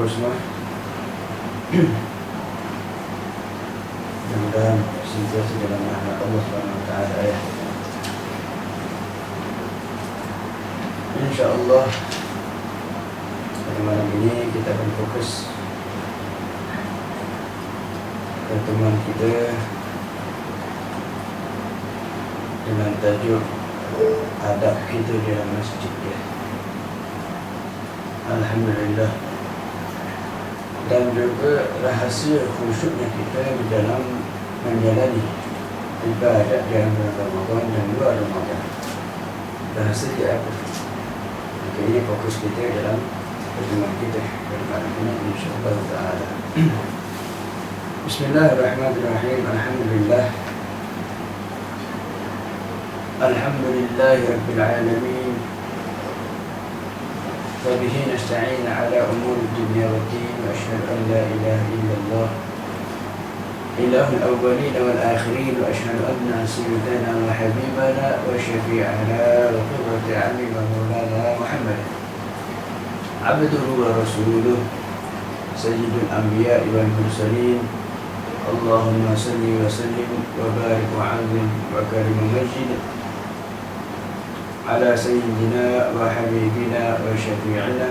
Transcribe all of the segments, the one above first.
syukur semua. Mudah-mudahan sentiasa dalam rahmat Allah Subhanahu Wa Taala ya. InsyaAllah pada malam ini kita akan fokus pertemuan kita dengan tajuk adab kita dalam masjid ya. Alhamdulillah. Dan juga rahasia khusyuknya kita di dalam menjalani ibadat dalam bulan Ramadan dan luar Ramadan. Rahasia dia apa? Maka ini fokus kita dalam pertemuan kita pada malam ini insyaAllah ta'ala. Bismillahirrahmanirrahim. Alhamdulillah. Alhamdulillahi Rabbil Alamin. وبه نستعين على أمور الدنيا والدين وأشهد أن لا إله إلا الله إله الأولين والآخرين وأشهد أن سيدنا وحبيبنا وشفيعنا وقرة أعيننا مولانا محمد عبده ورسوله سيد الأنبياء والمرسلين اللهم صل وسلم وبارك وعظم وكرم ومجد على سيدنا وحبيبنا وشفيعنا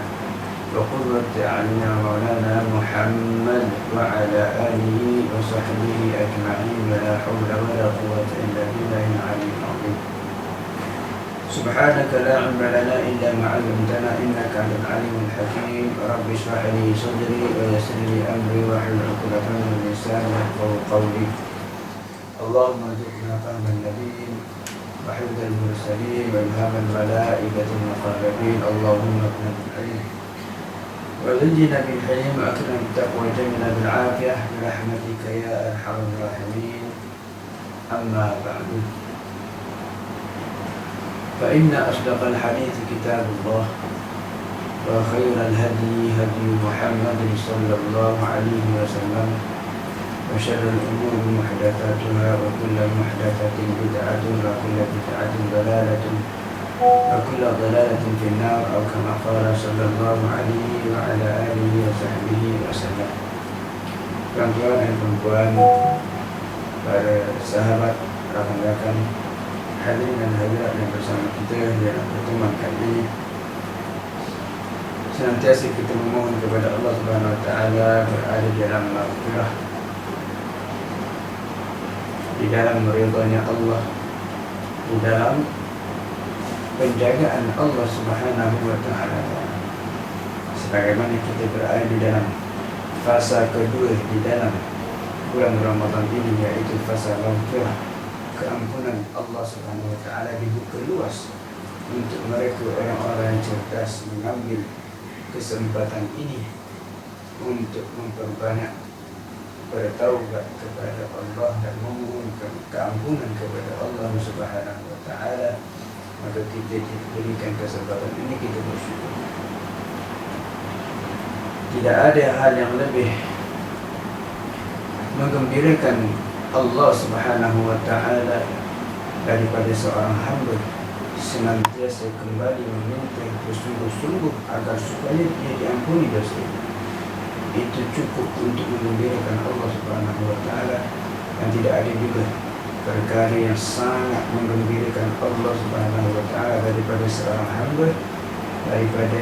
وقرة أعيننا مولانا محمد وعلى آله وصحبه أجمعين ولا حول ولا قوة إلا بالله العلي العظيم. سبحانك لا علم لنا إلا ما علمتنا إنك أنت العليم الحكيم. رب اشرح لي صدري ويسر لي أمري واحلل عقدة من لساني يفقهوا قولي. اللهم ارزقنا فهم النبيين وحفظ المرسلين وإلهام الملائكة المقربين. اللهم اغفر بالعلم وزدنا بالحلم وأكرم بالتقوى وجملنا بالعافية برحمتك يا أرحم الراحمين. أما بعد فإن أصدق الحديث كتاب الله وخير الهدي هدي محمد صلى الله عليه وسلم وشر الأمور محدثاتها وكل محدثة بدعة وكل بدعة ضلالة وكل ضلالة في النار أو كما قال صلى الله عليه وعلى آله وصحبه وسلم. Tuan-tuan dan perempuan, para sahabat, rakan-rakan, hadirin dan hadirat yang bersama kita dalam pertemuan kali ini, senantiasa kita memohon kepada Allah Subhanahu Wa Taala berada dalam maghfirah, di dalam ridhanya Allah, di dalam penjagaan Allah Subhanahu Wa Taala. Sebagaimana kita berada di dalam fasa kedua di dalam bulan Ramadan ini, yaitu fasa maghfirah, keampunan Allah Subhanahu Wa Taala dibuka luas untuk mereka orang-orang yang cerdas mengambil kesempatan ini untuk memperbanyak bertaubat kepada Allah dan memohonkan keampunan kepada Allah Subhanahu Wa Taala. Maka kita diberikan kesempatan ini, kita bersyukur. Tidak ada hal yang lebih menggembirakan Allah Subhanahu Wa Taala daripada seorang hamba senantiasa kembali meminta bersungguh-sungguh agar supaya dia diampuni dosa. Itu cukup untuk menggembirakan Allah Subhanahu Wa Taala, dan tidak ada juga perkara yang sangat menggembirakan Allah Subhanahu Wa Taala daripada seorang hamba, daripada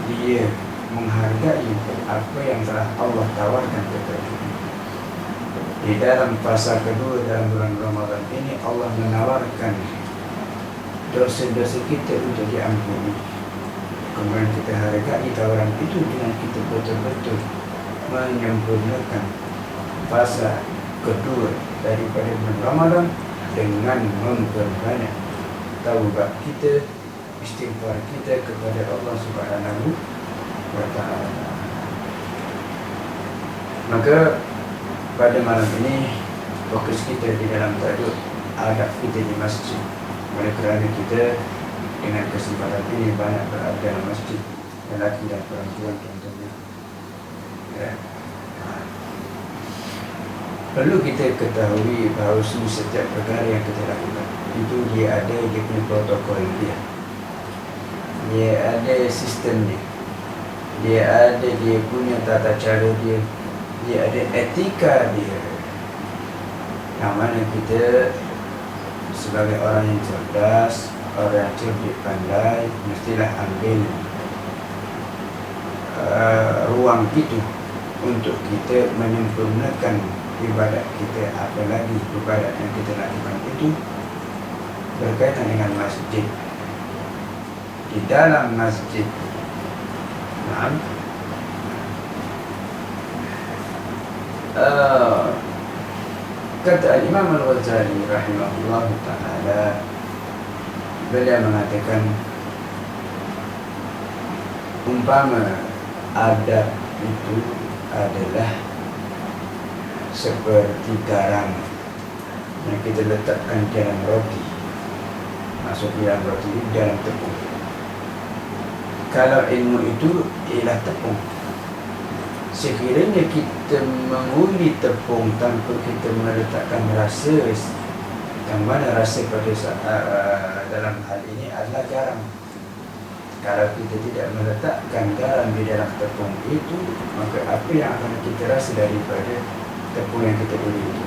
dia menghargai apa yang telah Allah tawarkan kepada dia. Di dalam fasa kedua dalam bulan Ramadan ini, Allah menawarkan dosa-dosa kita untuk diampuni. Kemudian kita hargai tawaran itu dengan kita betul-betul menyempurnakan fasa kedua daripada bulan Ramadan dengan memperbanyak taubat kita, istighfar kita kepada Allah Subhanahu Wa Taala. Maka pada malam ini fokus kita di dalam tajuk adab kita di masjid. Oleh kerana kita dengan kesempatan ini banyak berada dalam masjid, lelaki dan perempuan tentunya. Ya. Perlu kita ketahui bahawa setiap perkara yang kita lakukan itu dia punya protokol dia ada sistem dia. dia ada dia punya tata cara dia, dia ada etika dia, yang mana kita sebagai orang yang cerdas, orang yang cerdik pandai, mestilah ambil ruang itu untuk kita menyempurnakan ibadat kita. Apalagi ibadat yang kita lakukan itu berkaitan dengan masjid. Di dalam masjid, kata Imam Al-Ghazali rahimahullah ta'ala, beliau mengatakan umpama adab itu adalah seperti garam yang kita letakkan di dalam roti, masuk di dalam roti, di dalam tepung. Kalau ilmu itu ialah tepung, sekiranya kita menguli tepung tanpa kita meletakkan rasa, yang mana rasa pada dalam hal ini adalah garam. Kalau kita tidak meletakkan garam di dalam tepung itu, maka apa yang akan kita rasa daripada tepung yang kita beli itu?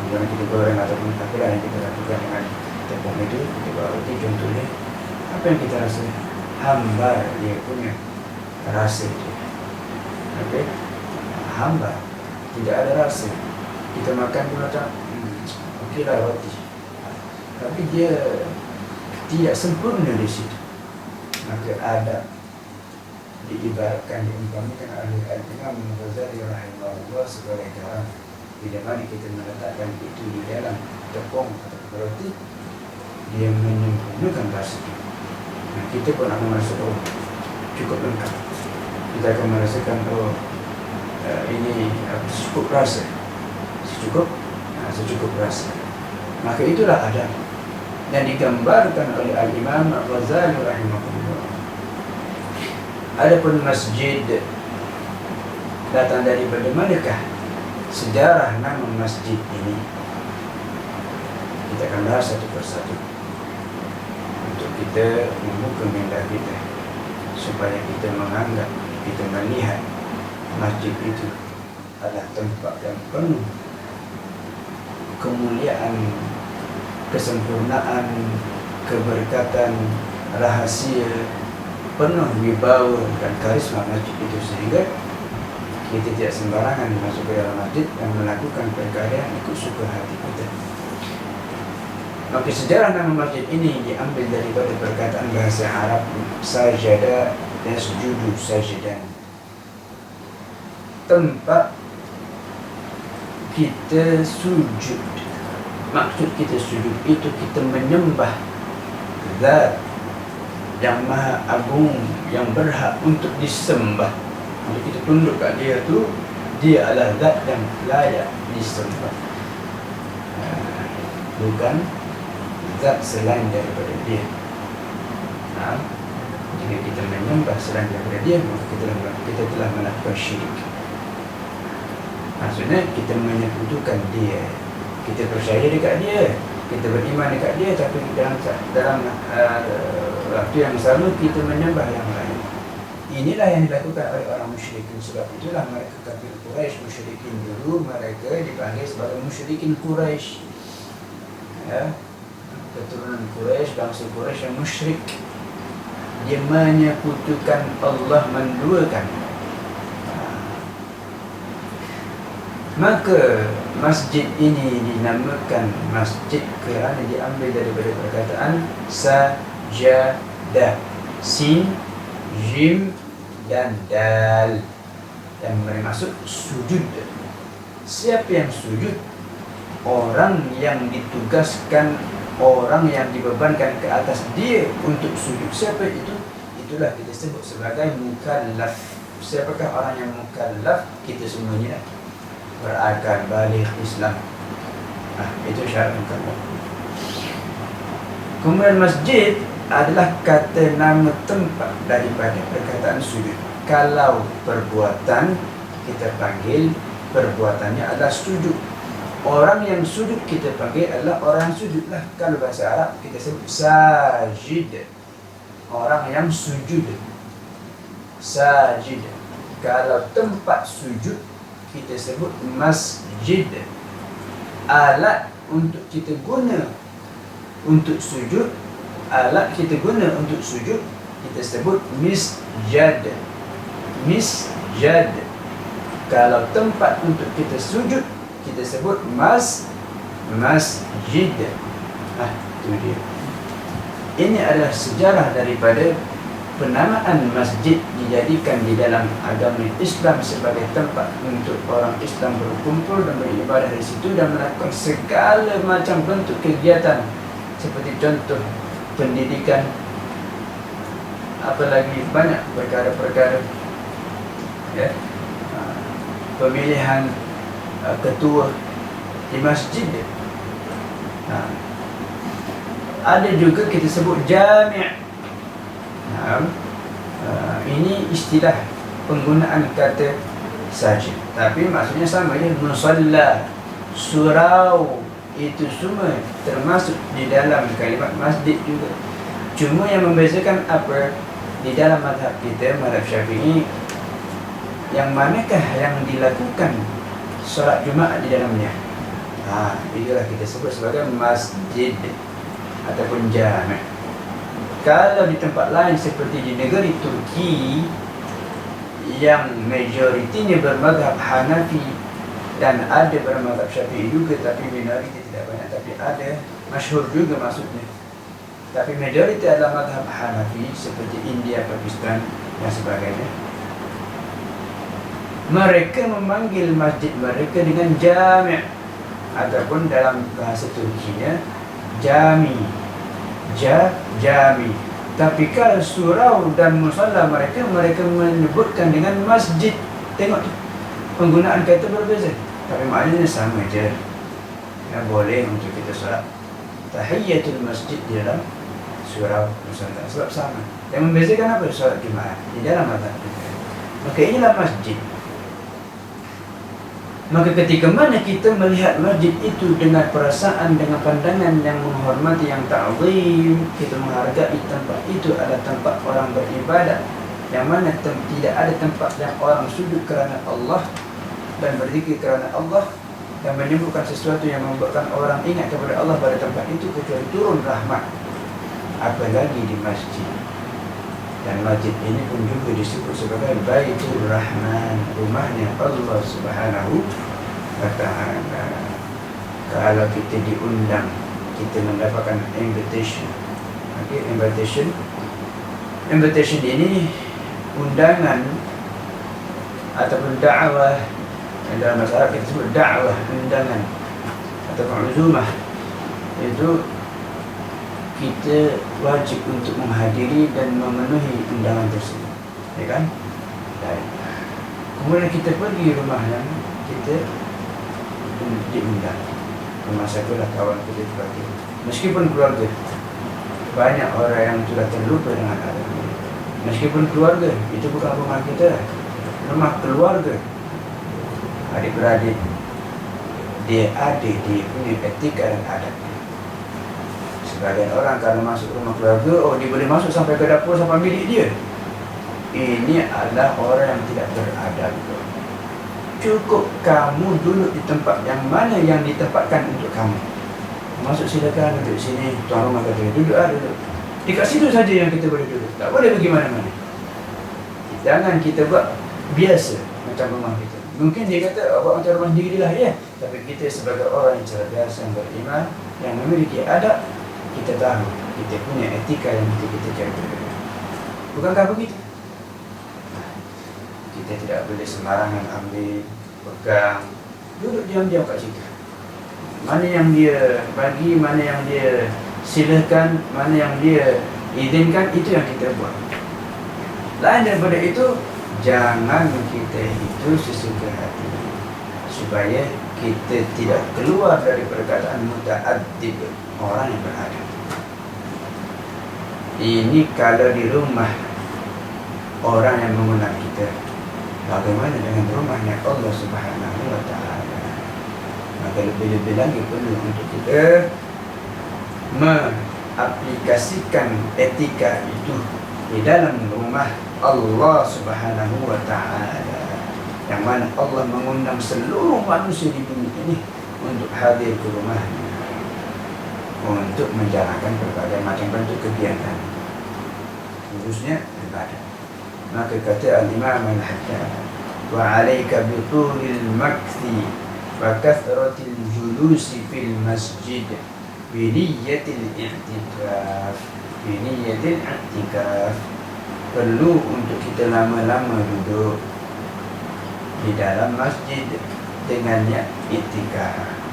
Kemudian kita goreng ataupun apalah yang kita lakukan dengan tepung itu, kita buat roti contohnya, apa yang kita rasa? Hambar dia punya rasa dia. Okey, hambar, tidak ada rasa. Kita makan pun macam okeylah roti, tapi dia tidak sempurna di situ. Maka adab diibaratkan, diumpamakan oleh Al-Imam Al-Ghazali rahimahullah sebagai garam. Bila mana kita meletakkan itu di dalam tepung atau roti, dia menyempurnakan rasa. Nah, kita pun akan merasa cukup lengkap. Kita akan merasakan ini cukup rasa, secukup rasa. Maka itulah adab yang digambarkan oleh Al-Imam Al-Ghazali rahimahullah. Adapun masjid datang daripada manakah sejarah nama masjid ini? Kita akan bahas satu persatu untuk kita membuka minda kita, supaya kita menganggap, kita melihat masjid itu adalah tempat yang penuh kemuliaan, kesempurnaan, keberkatan, rahasia, penuh wibawa dan karisma masjid itu, sehingga kita tidak sembarangan masuk ke dalam masjid dan melakukan perkara yang ikut suka hati kita. Maka sejarah nama masjid ini diambil daripada perkataan bahasa Arab sajada yasjudu sajadan, tempat kita sujud. Maksud kita sujud itu kita menyembah Zat yang maha agung, yang berhak untuk disembah. Kalau kita tunduk kat dia tu, dia adalah Zat yang layak disembah, bukan Zat selain daripada dia. Jika kita menyembah selain daripada dia, maka kita telah melakukan syirik. Maksudnya kita menyekutukan dia. Kita percaya dekat dia, kita beriman dekat dia, tapi dalam waktu yang sama kita menyembah yang lain. Inilah yang dilakukan oleh orang musyrikin. Sebab itulah mereka kafir Quraisy, musyrikin dulu, mereka dipanggil sebagai musyrikin Quraisy. Ya, keturunan Quraisy, bangsa Quraisy yang musyrik. Dia menyekutukan Allah, menduakan. Maka masjid ini dinamakan masjid kerana diambil daripada perkataan sajadah, sin, jim dan dal, yang bermaksud sujud. Siapa yang sujud? Orang yang ditugaskan, orang yang dibebankan ke atas dia untuk sujud. Siapa itu? Itulah kita sebut sebagai mukallaf. Siapakah orang yang mukallaf? Kita semuanya berakal, balik, Islam. Itu syarat mukallaf. Kemudian masjid adalah kata nama tempat daripada perkataan sujud. Kalau perbuatan, kita panggil perbuatannya adalah sujud. Orang yang sujud kita panggil adalah orang yang sujud lah. Kalau bahasa Arab kita sebut sajid, orang yang sujud. sajid. Kalau tempat sujud kita sebut masjid. Alat untuk kita guna untuk sujud, alat kita guna untuk sujud kita sebut misjad. Misjad. Kalau tempat untuk kita sujud kita sebut masjid. Itu dia. Ini adalah sejarah daripada penamaan masjid dijadikan di dalam agama Islam sebagai tempat untuk orang Islam berkumpul dan beribadah di situ dan melakukan segala macam bentuk kegiatan seperti contoh pendidikan, apalagi banyak perkara-perkara, ya, pemilihan ketua di masjid. Ada juga kita sebut jami'. Ini istilah penggunaan kata saja, tapi maksudnya sama ya. Musalla, surau, itu semua termasuk di dalam kalimat masjid juga. Cuma yang membezakan apa? Di dalam mazhab kita, mazhab Syafi'i, yang manakah yang dilakukan solat Jumaat di dalamnya? Itulah kita sebut sebagai masjid ataupun jami'. Kalau di tempat lain seperti di negeri Turki yang majoritinya bermazhab Hanafi dan ada bermazhab Syafi'i juga, tapi minoriti tidak banyak, tapi ada, masyhur juga maksudnya. Tapi majoriti adalah mazhab Hanafi seperti India, Pakistan dan sebagainya. Mereka memanggil masjid mereka dengan jami' ataupun dalam bahasa Turkinya jami. Jami. Tapi kalau surau dan musalla mereka menyebutkan dengan masjid. Tengok tu, penggunaan kata berbeza, tapi maknanya sama je. Boleh untuk kita solat tahiyatul masjid di dalam surau musalla, sebab sama. Yang membezakan apa? Solat Jumaat di dalam mazhab kita. Maka inilah masjid. Maka ketika mana kita melihat masjid itu dengan perasaan, dengan pandangan yang menghormati, yang ta'zim, kita menghargai tempat itu adalah tempat orang beribadah, yang mana tidak ada tempat yang orang sujud kerana Allah dan berzikir kerana Allah dan menyembuhkan sesuatu yang membuatkan orang ingat kepada Allah pada tempat itu kecuali turun rahmat, apalagi di masjid. Dan masjid ini pun juga disebut sebagai Baitur Rahman, rumahnya Allah Subhanahu wa Ta'ala. Kalau kita diundang, kita mendapatkan invitation. Okay, invitation ini undangan ataupun da'wah. Dalam masyarakat kita sebut da'wah, undangan ataupun uzumah. Itu kita wajib untuk menghadiri dan memenuhi undangan tersebut, ya kan? Dan kemudian kita pergi rumah yang kita diundang. Rumah saya itulah kawan kita sebagai, meskipun keluarga, banyak orang yang sudah terlupa dengan agama. Meskipun keluarga, itu bukan rumah kita, rumah keluarga. Adik-beradik, dia punya etika dan adat. Sebagian orang kalau masuk rumah keluarga, dia boleh masuk sampai ke dapur, sampai bilik dia. Ini adalah orang yang tidak beradab. Cukup kamu duduk di tempat yang mana yang ditempatkan untuk kamu. Masuk silakan duduk sini, tuan rumah kata duduk, duduk. Dekat situ saja yang kita boleh duduk. Tak boleh pergi mana-mana. Jangan kita buat biasa macam rumah kita. Mungkin dia kata buat macam rumah sendiri lah, ya. Tapi kita sebagai orang yang cerdas, yang beriman, yang memiliki adab, kita tahu kita punya etika yang kita jaga. Bukankah begitu? Kita tidak boleh sembarangan ambil, pegang, duduk diam-diam kat situ. Mana yang dia bagi, mana yang dia silakan, mana yang dia izinkan, itu yang kita buat. Lain daripada itu, jangan kita itu sesuka hati, supaya kita tidak keluar dari perkataan muta'addib, orang yang beradab. Ini kalau di rumah orang yang mengundang kita, bagaimana dengan rumahnya Allah Subhanahu wa Ta'ala? Maka lebih-lebih lagi perlu untuk kita mengaplikasikan etika itu di dalam rumah Allah Subhanahu wa Ta'ala, yang mana Allah mengundang seluruh manusia di bumi ini untuk hadir ke rumahnya untuk menjalankan berbagai macam bentuk kegiatan, khususnya ibadah. Maka kata Al-Imam Al-Haddad, wa 'alaika bi tulil makthi wa kathratil julusi fil masjid bi niyyatil i'tikaf. Bi niyyatil i'tikaf, perlu untuk kita lama-lama duduk di dalam masjid dengan niat i'tikaf.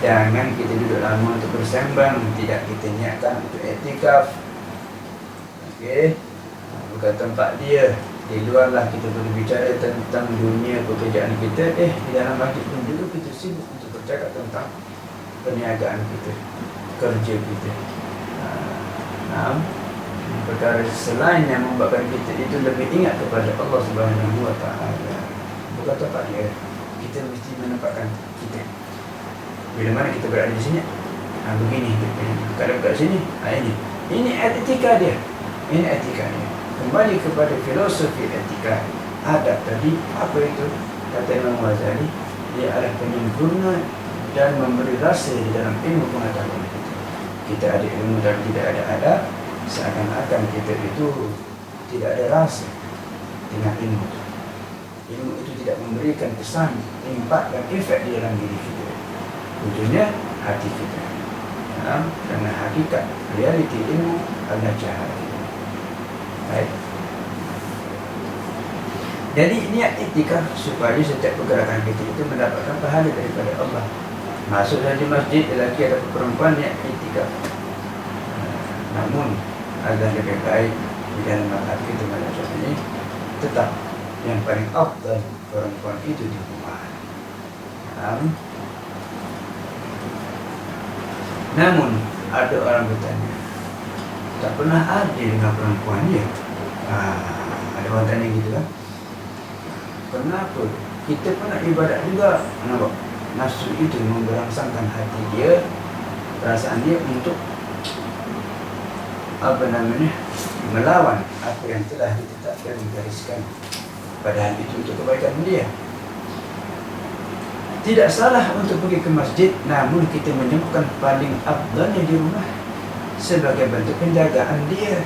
Jangan kita duduk lama untuk bersembang, tidak kita niatkan untuk i'tikaf. Okey, bukan tempat dia. Di luarlah kita berbicara tentang dunia pekerjaan kita. Di dalam masjid pun juga kita sibuk untuk bercakap tentang perniagaan kita, kerja kita. Perkara selain yang membuatkan kita itu lebih ingat kepada Allah Subhanahu wa Ta'ala, bukan tempat dia. Kita mesti menempatkan kita. Bila mana kita berada di sini, begini. Kalau kat sini, ini etika dia. Ini etika dia. Kembali kepada filosofi etika, adab tadi, apa itu? Kata Imam Ghazali, dia adalah penyempurna dan memberi rasa di dalam ilmu pengetahuan kita. Kita ada ilmu dan tidak ada adab, seakan-akan kita itu tidak ada rasa dengan ilmu. Ilmu itu tidak memberikan kesan, impak dan efek di dalam diri kita. Ujungnya hati kita. Karena hakikat realiti ilmu adalah cahaya. Baik. Jadi niat iktikaf supaya setiap pergerakan kita itu mendapatkan pahala daripada Allah. Masuk di masjid, lelaki atau perempuan niat iktikaf. Namun agak lebih baik di dalam mazhab kita mazhab ini tetap yang paling afdal perempuan itu di rumah. Namun ada orang bertanya, tak pernah adil dengan perempuan dia. Ada orang tanya gitu kan. Kenapa? Kita pernah ibadat juga. Kenapa? Nafsu itu memberangsangkan hati dia, perasaan dia untuk melawan apa yang telah ditetapkan digariskan, padahal itu untuk kebaikan dia. Tidak salah untuk pergi ke masjid, namun kita menyebutkan paling afdalnya di rumah sebagai bentuk penjagaan dia.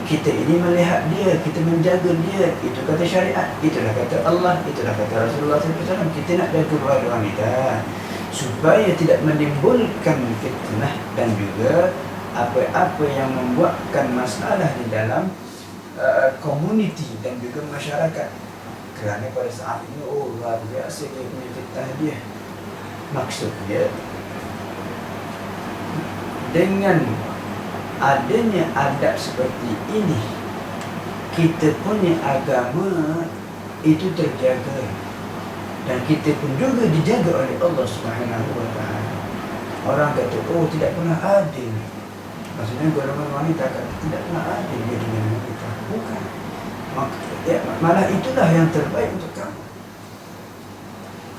Kita ini melihat dia, kita menjaga dia. Itu kata syariat, itulah kata Allah, itulah kata Rasulullah SAW. Kita nak jaga keluarga wanita supaya tidak menimbulkan fitnah dan juga apa-apa yang membuatkan masalah di dalam komuniti dan juga masyarakat. Kerana pada saat ini luar biasa dia punya fitnah dia. Maksudnya dengan adanya adab seperti ini, kita punya agama itu terjaga dan kita pun juga dijaga oleh Allah Subhanahu wa Ta'ala. Orang kata tidak pernah adil, maksudnya golongan wanita kata tidak pernah adil dia dengan wanita. Bukan. Malah itulah yang terbaik untuk kamu.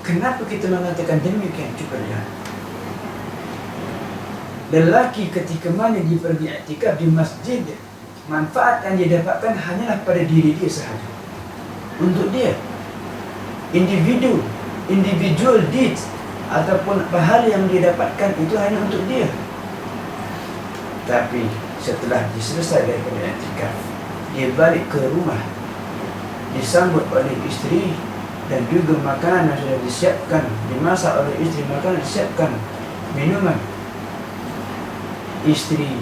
Kenapa kita mengatakan demikian? Cuba lihat. Lelaki ketika mana dia pergi i'tikaf di masjid, manfaat yang dia dapatkan hanyalah pada diri dia sahaja. Untuk dia, individual deeds ataupun pahala yang dia dapatkan itu hanya untuk dia. Tapi setelah diselesai daripada i'tikaf, dia balik ke rumah, disambut oleh isteri dan juga makanan yang sudah disiapkan, dimasak oleh isteri, makanan disiapkan, minuman. Isteri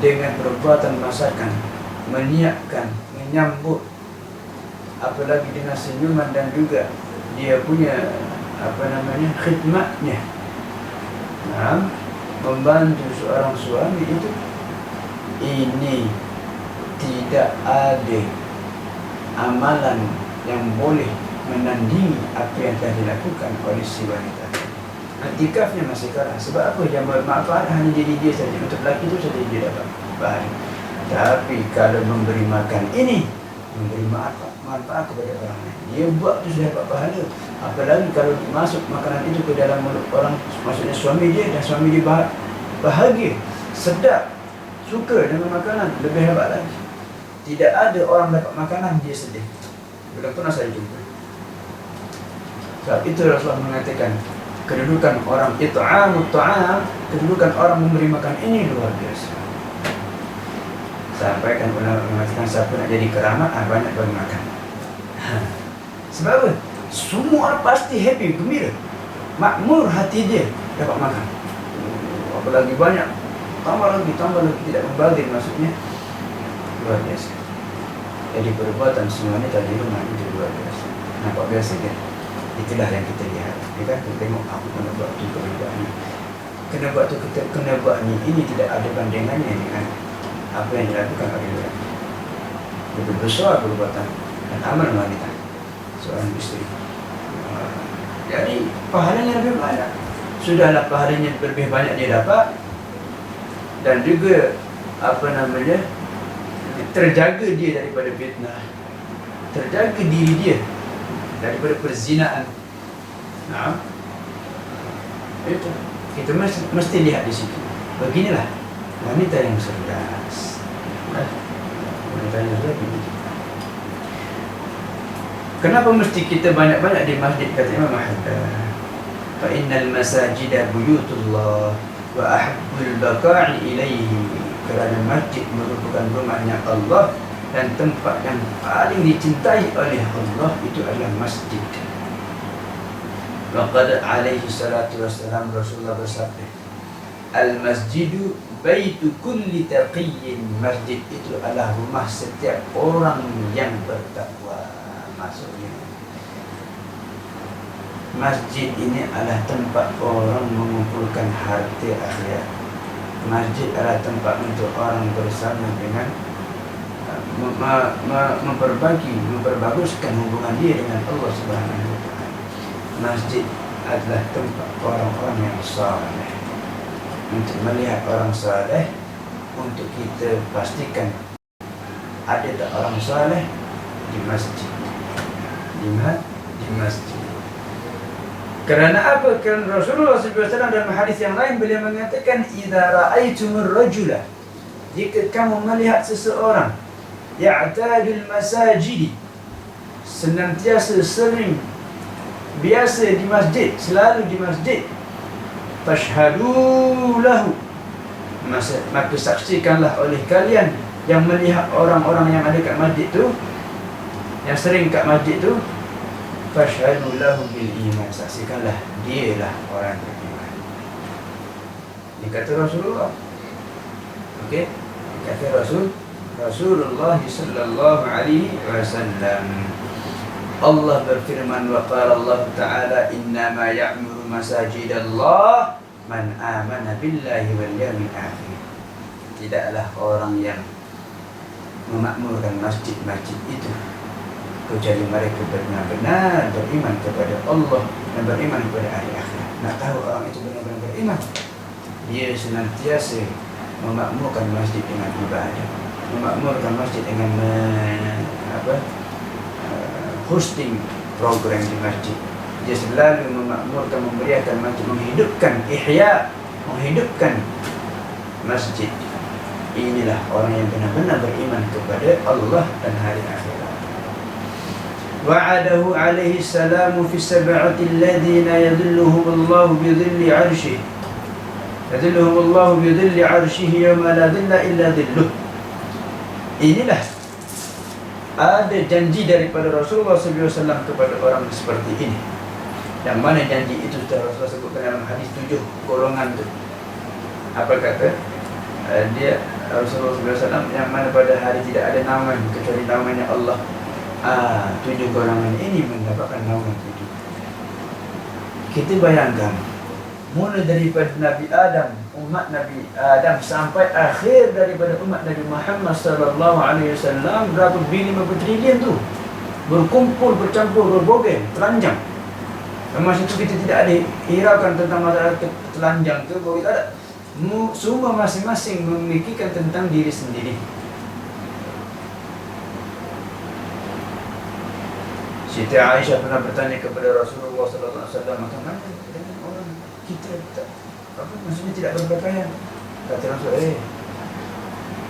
dengan perbuatan masakan, menyiapkan, menyambut, apalagi dengan senyuman dan juga dia punya khidmatnya, membantu seorang suami itu, ini tidak ada amalan yang boleh menandingi apa yang telah dilakukan oleh si wanita. I'tikafnya masih kalah. Sebab apa? Yang bermanfaat hanya diri dia saja. Untuk lelaki itu saja dia dapat pahala. Tapi kalau memberi makan ini, memberi manfaat kepada orang lain, dia buat itu sudah dapat pahala. Apalagi kalau masuk makanan itu ke dalam mulut orang, maksudnya suami dia, dan suami dia bahagia, sedap, suka dengan makanan, lebih hebat lagi. tidak ada orang dapat makanan dia sedih. Belum pernah saya jumpa. Sebab itu Rasulullah mengatakan kedudukan orang it'amut ta'am, kedudukan orang memberi makan ini luar biasa. Sampai kan ulama mengatakan siapa nak jadi keramat, banyak bagi makan. Sebab apa? Semua orang pasti happy, gembira, makmur hati dia dapat makan. Apalagi banyak, tambah lagi, tidak membazir maksudnya. Luar biasa. Jadi perbuatan semuanya tadi rumah itu luar biasa. Nampak biasa kan? Itulah yang kita lihat. Kita tengok aku kena buat tu, kena buat tu, kena buat ni. Ini tidak ada bandingannya dengan apa yang dilakukan oleh orang. Lebih besar perbuatan dan amal wanita seorang isteri. Jadi pahalanya lebih banyak. Sudahlah pahalanya lebih banyak dia dapat, dan juga terjaga dia daripada fitnah, terjaga diri dia daripada perzinaan. Nah, itu kita mesti lihat di situ. Beginilah wanita yang cerdas. Wanita yang cerdas. Kenapa mesti kita banyak-banyak di masjid? Kata Imam Haddad, fa innal masajida buyutullah wa ahabbul baqa'i ilaihi. Kerana masjid merupakan rumahnya Allah dan tempat yang paling dicintai oleh Allah itu adalah masjid. Waqad alaihi salatu wassalam, Rasulullah bersabda, al-masjidu baitu kulli taqiyyin. Masjid itu adalah rumah setiap orang yang bertakwa. Maksudnya masjid ini adalah tempat orang mengumpulkan harta akhirat. Masjid adalah tempat untuk orang bersama dengan memperbaguskan hubungan dia dengan Allah Subhanahu wa Ta'ala. Masjid adalah tempat orang-orang yang saleh. Untuk melihat orang saleh, untuk kita pastikan ada tak orang saleh di masjid. Di masjid. Kerana apa? Kerana Rasulullah SAW dalam hadis yang lain beliau mengatakan, idza ra'aitumur rajula, jika kamu melihat seseorang ya'tadul masajid, senantiasa sering biasa di masjid, selalu di masjid, fashhadu lahu, maka saksikanlah oleh kalian yang melihat orang-orang yang ada kat masjid tu, yang sering kat masjid tu, fashhadu lahu bil iman, saksikanlah dialah orang beriman. Ini kata Rasulullah. Okey, kata Rasulullah sallallahu alaihi wasallam. Allah berfirman, wa qala Allah Ta'ala, innama ya'muru masajidallah man amana billahi wal yawmil akhir. Tidaklah orang yang memakmurkan masjid-masjid itu kecuali mereka benar-benar beriman kepada Allah dan beriman kepada hari akhirat. Nak tahu orang itu benar-benar beriman, dia senantiasa memakmurkan masjid dengan ibadah, memakmurkan masjid dengan hosting program di masjid. Dia selalu memakmurkan, memberiakan masjid, menghidupkan masjid. Inilah orang yang benar-benar beriman kepada Allah dan hari akhirat. Wa'adahu alaihi salamu fi sab'ati alladhina yadhilluhumullahu bidhilli 'arshihi. Yadhilluhumullahu bidhilli 'arshihi yawma la dhilla illa dhilluh. Inilah ada janji daripada Rasulullah SAW kepada orang seperti ini. Yang mana janji itu sudah Rasulullah sebutkan dalam hadis 7 golongan itu. Apa kata? Dia Rasulullah SAW yang mana pada hari tidak ada naungan kecuali naungannya Allah. 7 golongan ini mendapatkan naungan 7. Kita bayangkan, mula daripada Nabi Adam, umat Nabi Adam, sampai akhir daripada umat Nabi Muhammad sallallahu alaihi wasallam, berapa berapa triliun tu berkumpul, bercampur, berbogel, telanjang. Masa itu kita tidak ada hiraukan tentang masalah telanjang tu, bogel ada. Semua masing-masing memikirkan tentang diri sendiri. Siti Aisyah pernah bertanya kepada Rasulullah sallallahu alaihi wasallam, bagaimana dengan orang kita maksudnya tidak berpakaian? Kata Rasul,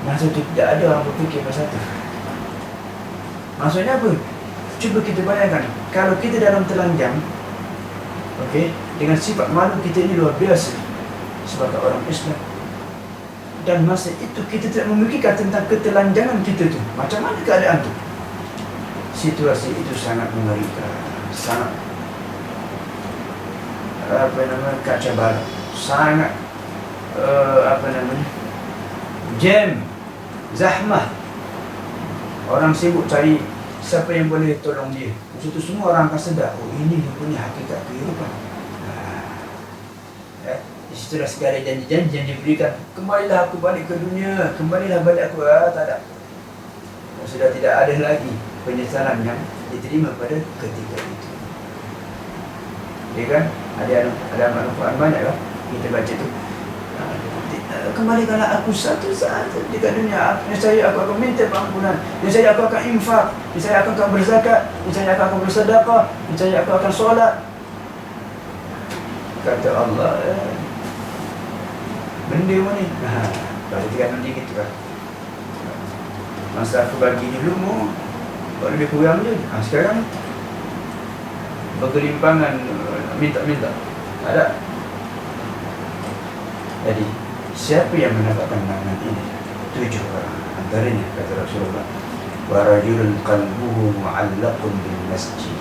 masa itu tidak ada orang berfikir pasal itu. Maksudnya apa? Cuba kita bayangkan, kalau kita dalam telanjang, okey, dengan sifat malu kita ini luar biasa sebagai orang Islam, dan masa itu kita tidak memikirkan tentang ketelanjangan kita tu. Macam mana keadaan tu? Situasi itu sangat mengerikan, sangat kacau balau, sangat jam, zahmah. Orang sibuk cari siapa yang boleh tolong dia. Masa tu semua orang akan sedar, oh ini punya hakikat kehidupan. Di situlah segala janji-janji yang diberikan. Kembalilah aku balik ke dunia, kembalilah balik aku. Tak ada. Sudah tidak ada lagi penyesalan yang diterima pada ketika itu. Ya kan? Ada manfaat banyak lah kita baca tu. Kembalikanlah aku satu saat di dunia. Nescaya aku akan minta pengampunan. Nescaya aku akan infak. Nescaya aku akan berzakat. Nescaya aku akan bersedekah. Nescaya aku akan solat. Kata Allah, benda mana ni? Pada tiga nanti gitu kan. Masa aku bagi dulu mu, baru lebih kurang je. Sekarang bergelimpangan, minta-minta. Tak ada. Jadi siapa yang mendapatkan makna ini? 7 orang. Antaranya kata Rasulullah, wa rajulun qalbuhu mu'allaqun bil masjid.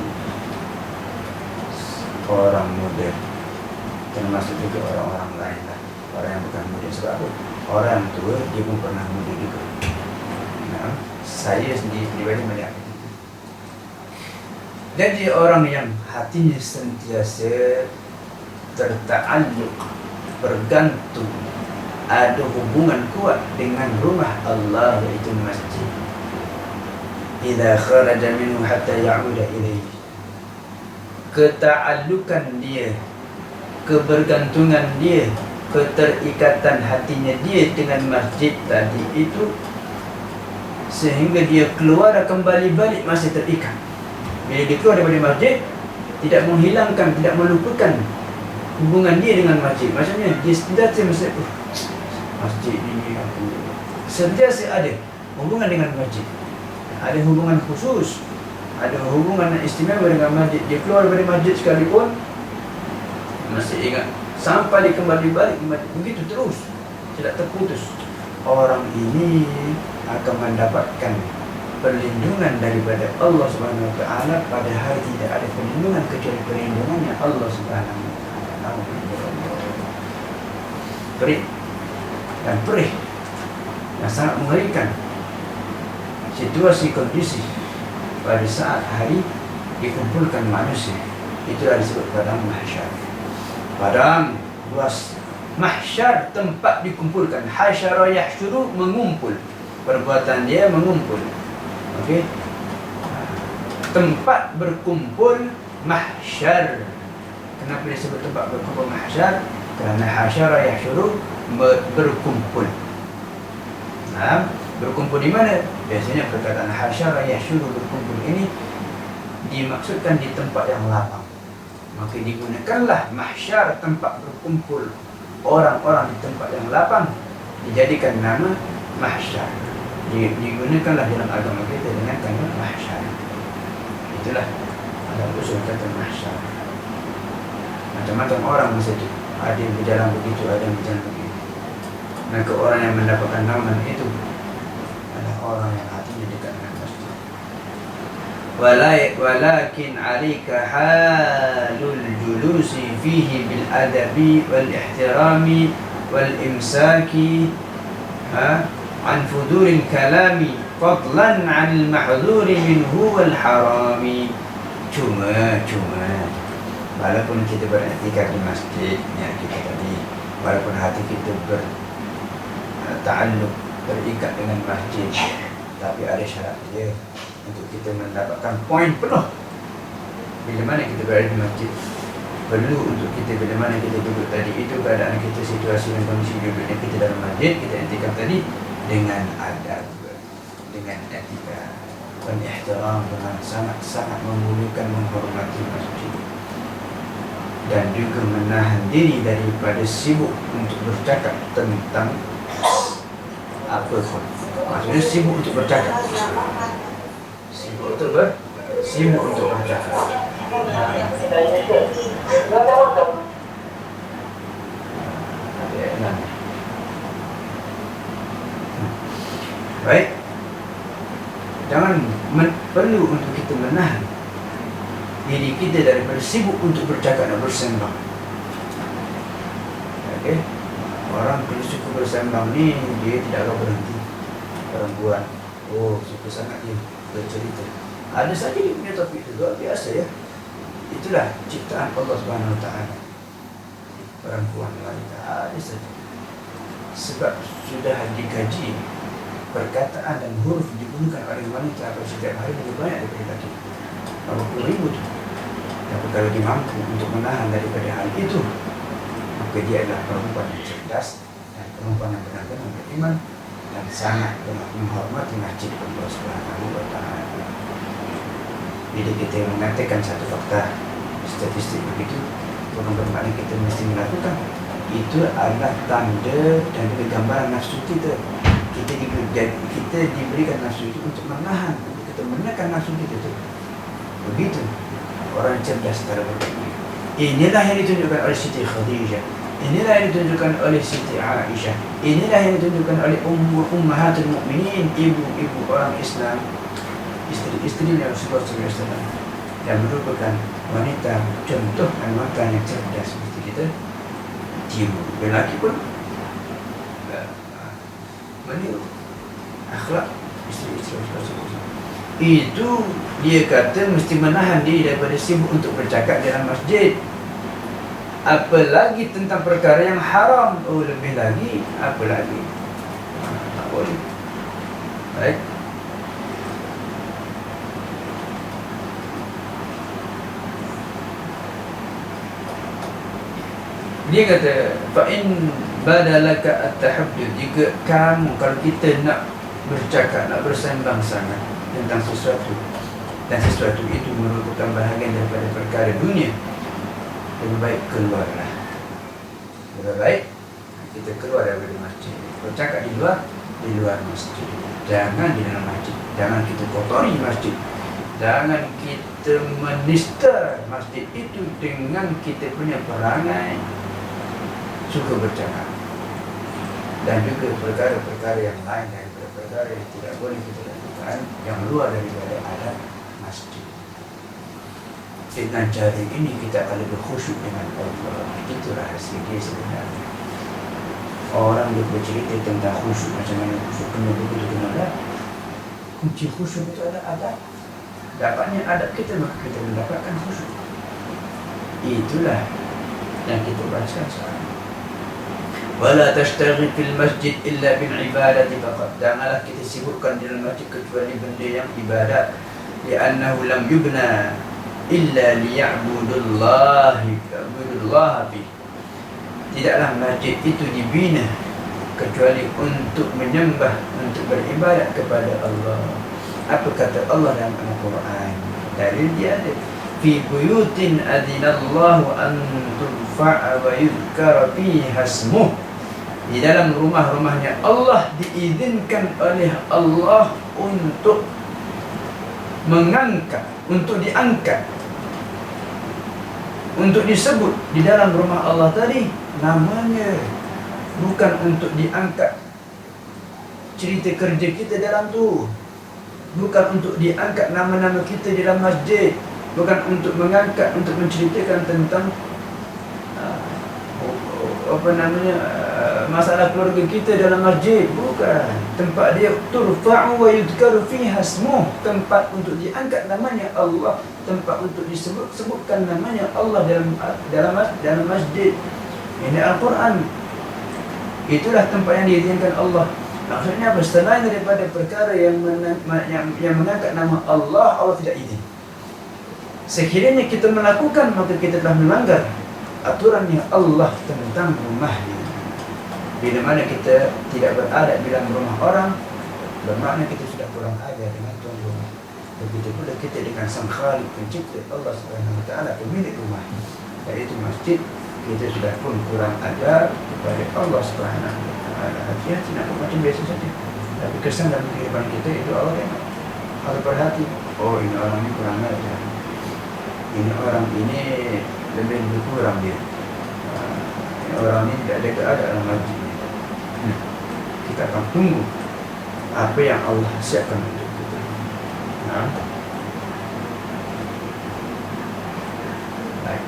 Orang muda, termasuk juga orang-orang lain lah. Orang yang bukan muda, sebab apa? Orang tua dia pun pernah muda juga. Nah, saya sendiri pribadi melihat. Jadi orang yang hatinya sentiasa terta'alluq, bergantung, ada hubungan kuat dengan rumah Allah, iaitu masjid. Idza kharaja minhu hatta ya'uda ilaihi. Keta'allukan dia, kebergantungan dia, keterikatan hatinya dia dengan masjid tadi itu, sehingga dia keluar kembali balik masih terikat. Bila dia keluar daripada masjid, tidak menghilangkan, tidak melupakan hubungan dia dengan masjid. Maksudnya dia sentiasa masjid ini aku sentiasa ada hubungan dengan masjid. Ada hubungan khusus, ada hubungan istimewa dengan masjid. Dia keluar daripada masjid sekalipun masih ingat, sampai dia kembali balik ke masjid. Begitu terus, tidak terputus. Orang ini akan mendapatkan perlindungan daripada Allah Subhanahu wa taala. Pada hari tidak ada perlindungan kecuali perlindungannya Allah Subhanahu wa taala. Perih dan perih yang sangat mengerikan situasi kondisi pada saat hari dikumpulkan manusia. Itulah disebut padang mahsyar. Padang luas mahsyar, tempat dikumpulkan. Hasyara yahsyuru, mengumpul. Perbuatan dia mengumpul. Okey. Tempat berkumpul mahsyar. Kenapa disebut tempat berkumpul mahsyar? Kerana hasyara yahsyuru, berkumpul. Nah, berkumpul di mana? Biasanya perkataan hasyara yahsyuru, berkumpul ini dimaksudkan di tempat yang lapang. Maka digunakanlah mahsyar, tempat berkumpul orang-orang di tempat yang lapang, dijadikan nama mahsyar. Digunakanlah dalam agama kita dengan kata mahsyar. Itulah ada usul kata mahsyar. Macam-macam orang masa itu, ada yang berjalan begitu, ada yang berjalan begitu. Maka orang yang mendapatkan nama itu adalah orang yang hatinya dekat dengan masjid. Walakin 'alaika halul julusi fihi bil adabi wal ihtirami wal imsaki an fuduril kalami fadlan 'anil mahdhuri minhu wal harami. Cuma walaupun kita beriktikaf di masjid, niat kita tadi, walaupun hati kita berta'alluq, terikat dengan masjid, tapi ada syarat dia untuk kita mendapatkan poin penuh. Bila mana kita berada di masjid, perlu untuk kita, bila mana kita duduk tadi, itu keadaan kita, situasi dan kondisi duduknya kita dalam masjid, kita iktikaf tadi dengan adab, dengan etika dan ihtiram, dengan sangat-sangat memuliakan, menghormati masjid, dan juga menahan diri daripada sibuk untuk bercakap tentang apa pun. Maksudnya sibuk untuk bercakap, sibuk untuk bersibuk untuk bercakap. Baik, jangan perlu untuk kita menahan diri kita daripada sibuk untuk bercakap dan bersembang. Okay. Orang kalau suka bersembang ni, dia tidak akan berhenti. Perempuan, oh suka sangat dia bercerita. Ada saja dia punya topik itu, luar biasa ya. Itulah ciptaan Allah Subhanahu Wa Taala. Perempuan wanita ada saja. Sebab sudah dikaji perkataan dan huruf digunakan oleh wanita pada setiap hari lebih banyak daripada lelaki. 40,000 tu. Tapi kalau dia mampu untuk menahan daripada hal itu, maka dia adalah perempuan yang cerdas dan perempuan yang benar-benar beriman dan sangat menghormati masjid Allah Subhanahu Wa Taala. Jadi kita mengatakan satu fakta statistik begitu, bukan bermakna kita mesti melakukan. Itu adalah tanda dan juga gambaran nafsu kita. Kita diberikan nafsu itu untuk menahan, untuk kita menekan nafsu kita itu. Begitu orang cerdas cara berpikir. Inilah yang ditunjukkan oleh Siti Khadijah. Inilah yang ditunjukkan oleh Siti Aisyah. Inilah yang ditunjukkan oleh Ummahatul Mukminin, ibu-ibu orang Islam, istri-istri Rasulullah SAW, yang merupakan wanita contoh dan wanita yang cerdas seperti kita tiru. Lelaki pun meniru akhlak istri-istri Rasulullah SAW. Itu dia kata mesti menahan diri daripada sibuk untuk bercakap dalam masjid, apalagi tentang perkara yang haram. Oh, lebih lagi, apa lagi? Tak boleh. Baik. Dia kata, fa'in badalaka at-tahaddud, jika kamu, kalau kita nak bercakap, nak bersembang sangat tentang sesuatu, dan sesuatu itu merupakan bahagian daripada perkara dunia, lebih baik keluarlah. Lebih baik kita keluar daripada masjid, bercakap di luar masjid, jangan di dalam masjid. Jangan kita kotori masjid, jangan kita menista masjid itu dengan kita punya perangai suka bercakap, dan juga perkara-perkara yang lain daripada perkara yang tidak boleh kita lakukan yang luar daripada adat masjid. Dengan cara ini kita akan lebih khusyuk dengan Allah. Itu rahsia dia sebenarnya. Orang dia bercerita tentang khusyuk, macam mana khusyuk kena begitu kena ada. Kunci khusyuk itu ada adab. Dapatnya adab kita, maka kita mendapatkan khusyuk. Itulah yang kita baca sekarang. Wala tashtaghi fil masjid illa bil ibadati faqat. Janganlah kita sibukkan di dalam masjid kecuali benda yang ibadat. Li'annahu lam yubna illa liya'budullaha fi. Tidaklah masjid itu dibina kecuali untuk menyembah, untuk beribadat kepada Allah. Apa kata Allah dalam Al-Quran? Dalil dia ada. Fi buyutin adinallahu an turfa'a wa yudhkara fiha ismuh. Di dalam rumah-rumahnya Allah diizinkan oleh Allah untuk mengangkat, untuk diangkat, untuk disebut di dalam rumah Allah tadi namanya, bukan untuk diangkat cerita kerja kita dalam tu, bukan untuk diangkat nama-nama kita di dalam masjid, bukan untuk mengangkat, untuk menceritakan tentang masalah keluarga kita dalam masjid. Bukan. Tempat dia turfa'u wa yudhkaru fiha ismuh, tempat untuk diangkat namanya Allah, tempat untuk disebutkan namanya Allah dalam masjid. Ini Al-Quran. Itulah tempat yang diizinkan Allah. Maksudnya apa? Selain daripada perkara yang mengangkat nama Allah, Allah tidak izin. Sekiranya kita melakukan, maka kita telah melanggar aturannya Allah tentang rumahnya. Bila mana kita tidak beradab di dalam rumah orang, bermakna kita sudah kurang ajar dengan tuan rumah. Begitu pula kita dengan Sang Khalik, pencipta Allah Subhanahu Wa Taala, pemilik rumah, yaitu masjid, kita sudah pun kurang ajar kepada Allah Subhanahu Wa Taala. Hati-hati nak buat macam biasa saja, tapi kesan dalam kehidupan kita itu Allah yang harus berhati. oh ini orang ini kurang ajar, ini orang ini lebih kurang dia, ini orang ini tidak ada keadaan lagi. Kita akan tunggu apa yang Allah siapkan untuk kita. Nah, baik.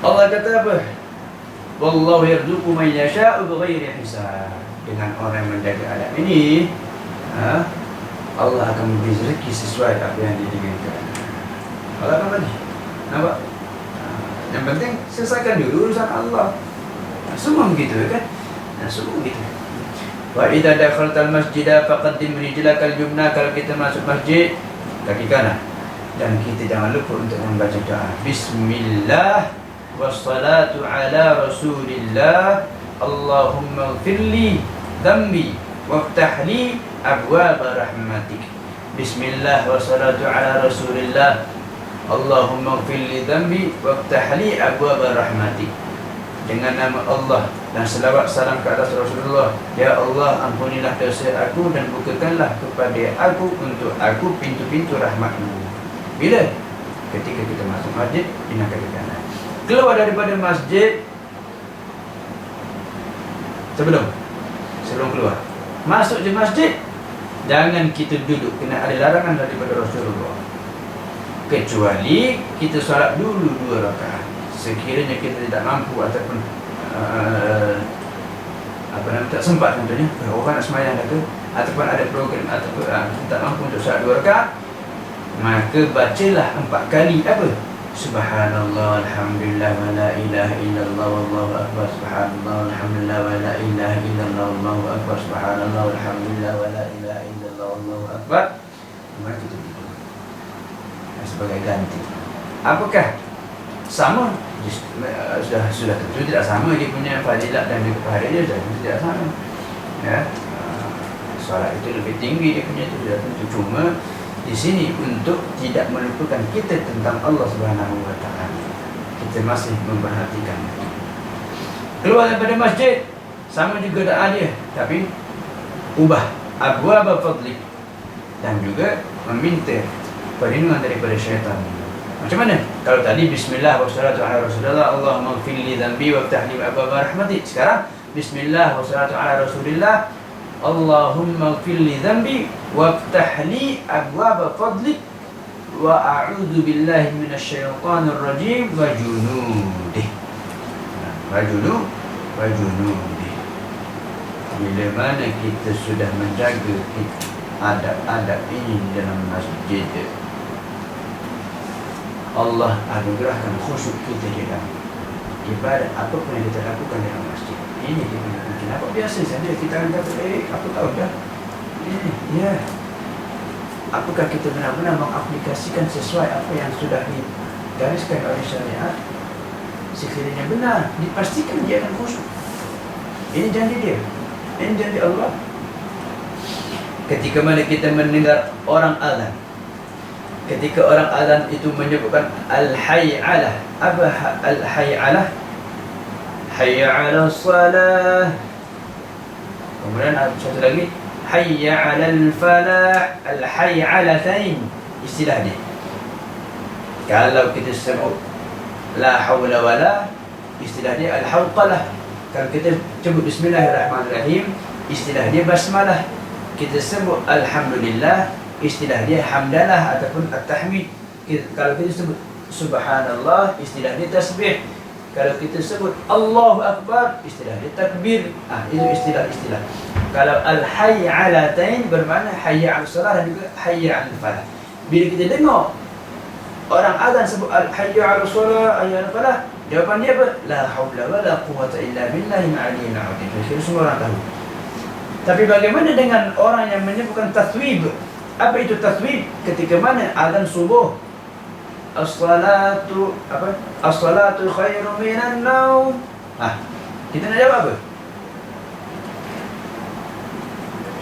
Allah kata apa? Wallahu yarzuqu man yasha'u bighairi hisab. Dengan orang yang menjaga adab ini, Allah akan memberi rezeki sesuai apa yang diinginkan. Allah akan bagi. Nampak? Yang penting selesaikan dulu urusan Allah. Semua begitu kan? Semua begitu. Wa idza dakhaltal masjida faqaddim rijlakal yumna. Kalau kita masuk masjid, kaki kanan. Dan kita jangan lupa untuk membaca doa. Bismillah wassalatu ala Rasulillah. Allahumma ighfirli dhanbi waftah li abwaab rahmatik. Bismillah wassalatu ala Rasulillah. Allahumma ighfirli dhanbi waftah li abwaab rahmatik. Dengan nama Allah dan selawat salam ke atas Rasulullah. Ya Allah, ampunilah dosa aku dan bukakanlah kepada aku untuk aku pintu-pintu rahmat-Mu. Bila? Ketika kita masuk masjid, pindah kaki kanan. Keluar daripada masjid, sebelum keluar, masuk je masjid, jangan kita duduk, kena ada larangan daripada Rasulullah. Kecuali kita solat dulu 2 rakaat. Sekiranya kita tidak mampu ataupun tak sempat contohnya, orang nak semayang ke, ataupun ada program ataupun tak mampu untuk solat 2 rakaat, maka bacalah 4 kali apa? Subhanallah, alhamdulillah, wa la ilaha illallah, wallahu akbar. Subhanallah, alhamdulillah, wa la ilaha illallah, wallahu akbar. Subhanallah, alhamdulillah, wa la ilaha illallah, wallahu akbar. Maka itu sebagai ganti. Apakah sama? Sudah tentu tidak sama dia punya fadilat dan juga pahala dia sudah tentu tidak sama. Ya, solat itu lebih tinggi dia punya, itu sudah tentu. Cuma di sini untuk tidak melupakan kita tentang Allah Subhanahu wa taala. Kita masih memperhatikan. Keluar daripada masjid, sama juga doa dia, tapi ubah abwaab fadlik dan juga meminta perlindungan daripada syaitan. Macam mana? Kalau tadi bismillah wassalatu ala Rasulillah, Allahumma ighfirli dhanbi waftah li abwaab rahmatik. Sekarang bismillah wassalatu ala Rasulillah, Allahumma ighfirli dhanbi waftah li abwaab fadlik wa a'udzu billahi minasyaitonir rajim wa junudih. Wa junudih. Bila mana kita sudah menjaga adab-adab ini dalam masjid, Allah anugerahkan khusyuk kita di dalam ibadat apapun yang kita lakukan dalam masjid. Ini dia punya kunci. Nampak biasa saja kita akan kata, aku tahu dah. Ya. Apakah kita benar-benar mengaplikasikan sesuai apa yang sudah digariskan oleh syariat? Sekiranya benar, dipastikan dia akan khusyuk. Ini janji dia. Ini janji Allah. Ketika mana kita mendengar orang azan, ketika orang azan itu menyebutkan al-hayy 'alah. Apa al-hayy 'alah? Hayya 'alas salah. Kemudian ada satu lagi, hayya 'alal falah. Al-hayy 'alatain istilah dia. Kalau kita sebut la haula wala, istilah dia al-hawqalah. Kalau kita sebut bismillahirrahmanirrahim, istilah dia basmalah. Kita sebut alhamdulillah, istilah dia hamdalah ataupun at-tahmid. Kalau kita sebut subhanallah, istilah dia tasbih. Kalau kita sebut Allahu akbar, istilah dia takbir. Itu istilah-istilah. Kalau al-hayy 'alatain bermakna hayya 'alas salah dan juga hayya 'alal falah. Bila kita dengar orang azan sebut al-hayy 'alas salah, hayya 'alal falah, jawapan dia apa? La haula wala quwwata illa billahil 'aliyyil 'azim. Semua orang tahu. Tapi bagaimana dengan orang yang menyebutkan taswib? Apa itu taswib? Ketika mana azan subuh, as-salatu apa? As-salatu khairum minan naum. Kita nak jawab apa?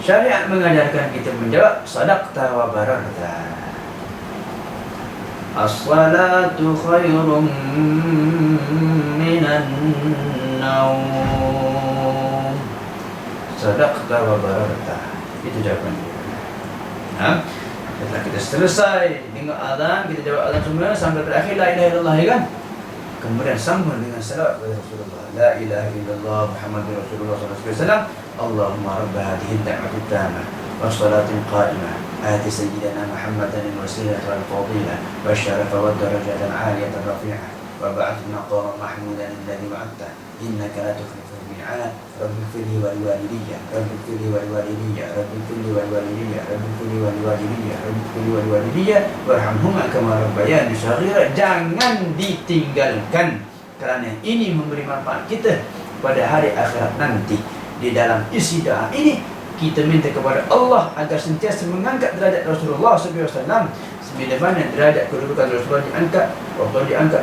Syariat mengajarkan kita menjawab sadaqta wa barakta. As-salatu khairum minan naum. Sadaqta wa barakta. Itu jawaban dia. Setelah kita selesai dengar azan, kita jawab azan semua sampai terakhir la ilaha illallah, ya kan? Kemudian sambung dengan salawat kepada Rasulullah. La ilaha illallah Muhammadur Rasulullah sallallahu alaihi wasallam. Allahumma rabb hadhihi ad-da'wati at-tammah was-salati al-qa'imah. Ati sayyidina Muhammadan al-wasilah wal-fadilah wasyarafa wad-darajat al-'aliyah ar-rafi'ah wa ba'ath maqam mahmudan alladhi wa'adta innaka la tukhlifu al-mi'ad. Rabbi ighfirli wa liwalidayya, Rabbi ighfirli wa liwalidayya, Rabbi ighfirli wa liwalidayya, Rabbi ighfirli wa liwalidayya, Rabbi ighfirli wa liwalidayya warhamhuma kama rabbayani shaghira. Jangan ditinggalkan, kerana ini memberi manfaat kita pada hari akhirat nanti. Di dalam isi doa ini kita minta kepada Allah agar sentiasa mengangkat derajat Rasulullah SAW, sebagaimana derajat kedudukan Rasulullah diangkat. Waktu diangkat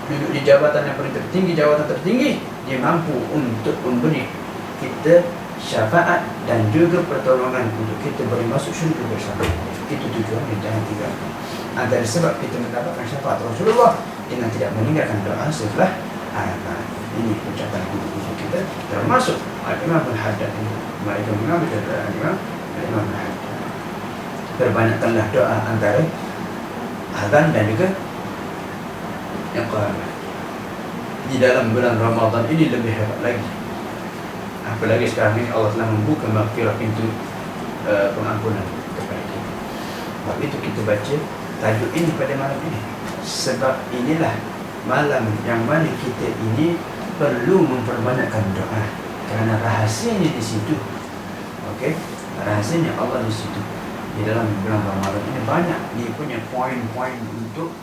duduk di jabatan yang paling tertinggi, jawatan tertinggi, dia mampu untuk memberi kita syafaat dan juga pertolongan untuk kita boleh masuk syurga bersama. Itu tujuannya, jangan tinggalkan. Antara sebab kita mendapatkan syafaat Rasulullah dengan tidak meninggalkan doa setelah azan. Ini ucapan guru-guru kita, termasuk Al-Imam Al-Haddad ini. Mereka mengambil dari Al-Imam Al-Haddad. Perbanyakkanlah doa antara azan dan juga yang qiyamah. Di dalam bulan Ramadan ini lebih hebat lagi. Apalagi sekarang ini Allah telah membuka maghfirah, pintu pengampunan kepada kita. Sebab itu kita baca tajuk ini pada malam ini. Sebab inilah malam yang mana kita ini perlu memperbanyakkan doa, kerana rahasianya di situ. Okey, rahasianya Allah di situ. Di dalam bulan Ramadan ini banyak dia punya poin-poin untuk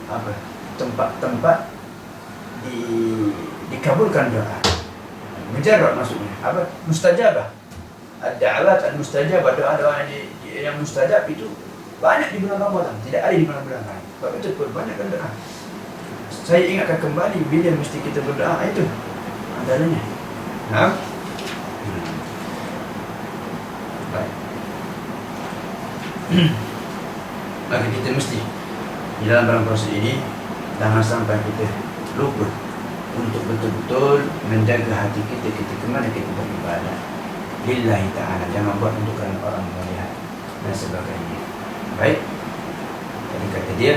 apa? Tempat-tempat dikabulkan doa. Mujarrad maksudnya apa? Mustajabah. Ad-da'awat al-mustajabah, doa-doa yang mustajab itu banyak di bulan Ramadan, tidak ada di bulan-bulan lain. Sebab itu perbanyakkan doa. Saya ingatkan kembali bila mesti kita berdoa, itu antaranya. Nah, baik. Maka kita mesti di dalam proses ini jangan sampai kita lupa untuk betul-betul menjaga hati kita ketika mana kita beribadah lillahi ta'ala. Jangan buat untuk orang melihat dan sebagainya. Baik, jadi kata dia,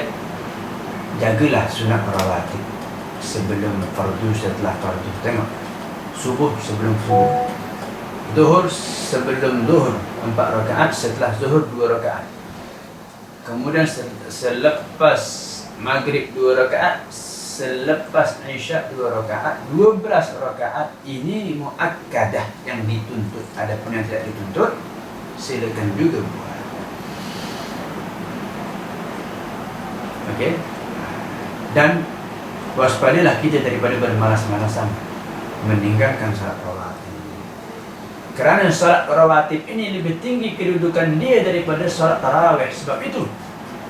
jagalah sunat rawatib sebelum fardu, setelah fardu. Tengok, subuh sebelum subuh, zuhur sebelum zuhur 4 rakaat, setelah zuhur 2 rakaat, kemudian selepas maghrib 2 rakaat, selepas isyak 2 rakaat, 12 rakaat. Ini muakkadah yang dituntut. Adapun yang tidak dituntut, silakan juga buat. Okey. Dan waspadalah kita daripada bermalas-malasan meninggalkan salat rawatib. Kerana salat rawatib ini lebih tinggi kedudukan dia daripada salat tarawih. Sebab itu,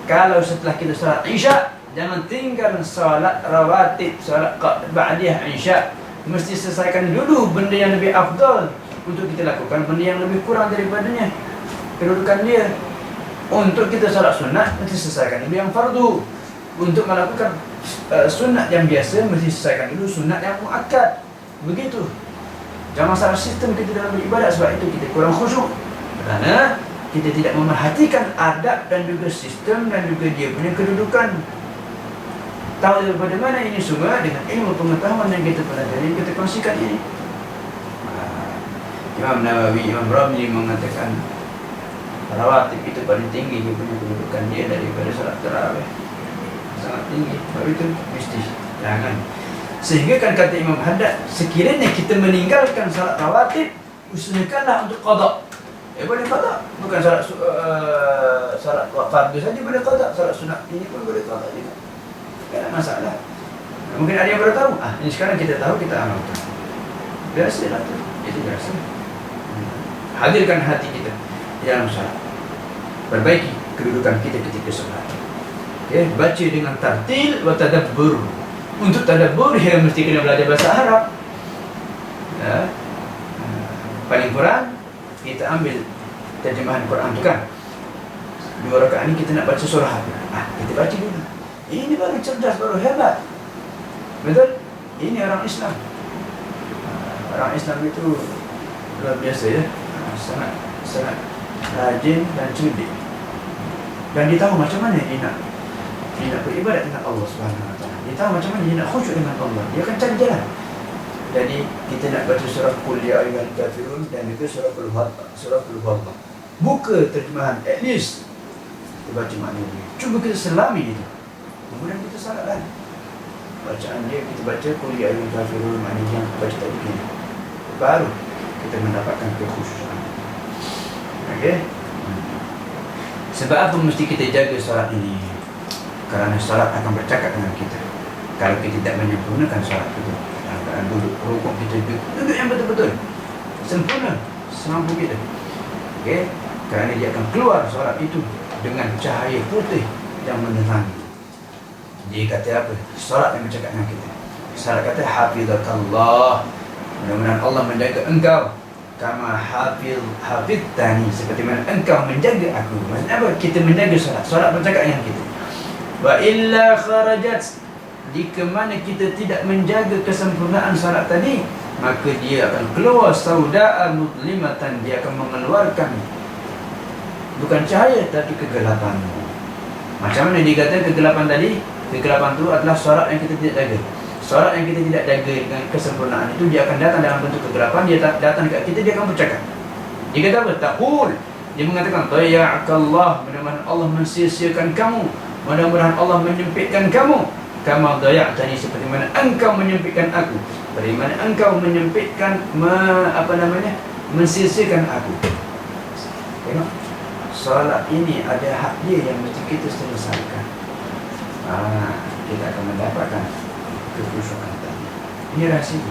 kalau setelah kita salat isyak, jangan tinggal salat rawatib, salat ba'diyah isyak. Mesti selesaikan dulu benda yang lebih afdal untuk kita lakukan, benda yang lebih kurang daripadanya kedudukan dia. Untuk kita salat sunat, mesti selesaikan dulu yang fardu. Untuk melakukan sunat yang biasa, mesti selesaikan dulu sunat yang muakkad. Begitu. Jangan salah sistem kita dalam beribadat. Sebab itu kita kurang khusyuk, kerana kita tidak memerhatikan adab dan juga sistem dan juga dia punya kedudukan. Tahu daripada mana ini semua? Dengan ilmu pengetahuan yang kita pelajari, kita kongsikan ini. Imam Nawawi, Imam Ramli mengatakan rawatib itu paling tinggi dia punya kedudukan dia daripada salat tarawih. Sangat tinggi. Sebab itu mesti jangan. Sehingga kan kata Imam Haddad, sekiranya kita meninggalkan salat rawatib, usahakanlah untuk qada. Boleh qada. Bukan salat fardu saja boleh qada, salat sunat ini pun boleh qada juga. Tak ada masalah. Mungkin ada yang baru tahu. Ini sekarang kita tahu, kita amalkan. Biasalah tu. Itu biasa. Hadirkan hati kita di dalam salat. Perbaiki kedudukan kita ketika salat. Okay. Baca dengan tartil wa tadabbur. Untuk tadabbur, dia mesti kena belajar bahasa Arab. Ya. Paling kurang kita ambil terjemahan Quran tu kan. 2 rakaat ni kita nak baca surah apa? Kita baca dulu. Ini baru cerdas, baru hebat. Betul? Ini orang Islam. Orang Islam itu luar biasa ya. Sangat rajin dan cerdik. Dan dia tahu macam mana dia nak beribadat dengan Allah Subhanahu Wa Taala. Dia tahu macam mana dia nak khusyuk dengan Allah. Dia akan cari jalan. Jadi kita nak baca surah Qul ya ayyuhal kafirun dan juga surah Al-Huwaqqah. Buka terjemahan, at least kita baca makna dia. Cuba kita selami itu. Kemudian kita salatkan bacaan dia, kita baca Qul ya ayyuhal kafirun, maknanya yang baca tadi begini. Baru kita mendapatkan kekhusyukan. Okey? Sebab apa mesti kita jaga solat ini? Kerana solat akan bercakap dengan kita. Kalau kita tidak menyempurnakan solat kita, dalam duduk rukuk kita duduk yang betul-betul sempurna semampu kita. Okey? Kerana dia akan keluar solat itu dengan cahaya putih yang menerangi. Dia kata apa? Solat yang bercakap dengan kita. Solat kata hafizakallah. Mudah-mudahan Allah menjaga engkau kama hafidtani, seperti mana engkau menjaga aku. Maksudnya apa? Kita menjaga solat. Solat bercakap dengan kita. Wa illa kharajat, jika mana kita tidak menjaga kesempurnaan solat tadi, maka dia akan keluar sauda'an mudlimatan, dia akan mengeluarkan bukan cahaya tapi kegelapan. Macam mana dia kata kegelapan tadi? Kegelapan itu adalah solat yang kita tidak jaga. Solat yang kita tidak jaga dengan kesempurnaan itu, dia akan datang dalam bentuk kegelapan. Dia datang dekat kita, dia akan bercakap. Dia kata apa? Taqul. Dia mengatakan Daya'akallah, mudah-mudahan Allah mensia-siakan kamu, mudah-mudahan Allah menyempitkan kamu. Kama daya'tani, seperti mana engkau menyempitkan aku. Seperti mana engkau menyempitkan mensia-siakan aku. Tengok, solat ini ada hak dia yang mesti kita selesaikan. Kita akan mendapatkan kekhusyukan tadi. Ini rahsia.